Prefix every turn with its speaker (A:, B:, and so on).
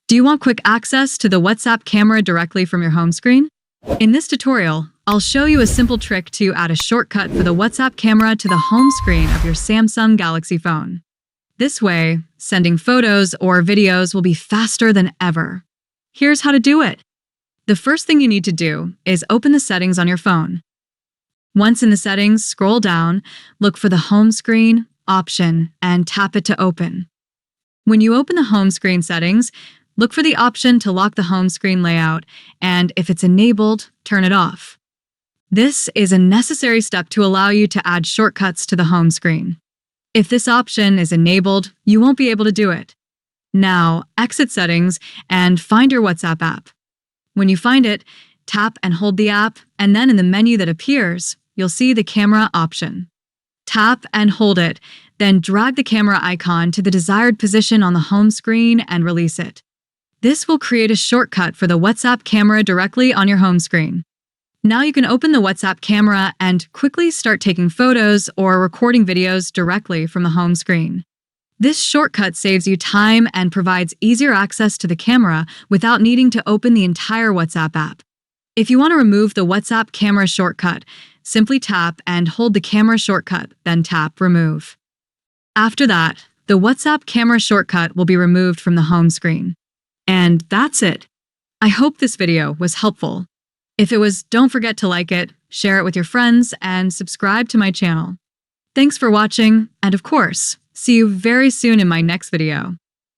A: Do you want quick access to the WhatsApp camera directly from your home screen? In this tutorial, I'll show you a simple trick to add a shortcut for the WhatsApp camera to the home screen of your Samsung Galaxy phone. This way, sending photos or videos will be faster than ever. Here's how to do it. The first thing you need to do is open the settings on your phone. Once in the settings, scroll down, look for the home screen option, and tap it to open. When you open the home screen settings, look for the option to lock the home screen layout, and if it's enabled, turn it off. This is a necessary step to allow you to add shortcuts to the home screen. If this option is enabled, you won't be able to do it. Now, exit settings and find your WhatsApp app. When you find it, tap and hold the app, and then in the menu that appears, you'll see the camera option. Tap and hold it, then drag the camera icon to the desired position on the home screen and release it. This will create a shortcut for the WhatsApp camera directly on your home screen. Now you can open the WhatsApp camera and quickly start taking photos or recording videos directly from the home screen. This shortcut saves you time and provides easier access to the camera without needing to open the entire WhatsApp app. If you want to remove the WhatsApp camera shortcut, simply tap and hold the camera shortcut, then tap Remove. After that, the WhatsApp camera shortcut will be removed from the home screen. And that's it. I hope this video was helpful. If it was, don't forget to like it, share it with your friends, and subscribe to my channel. Thanks for watching, and of course, see you very soon in my next video.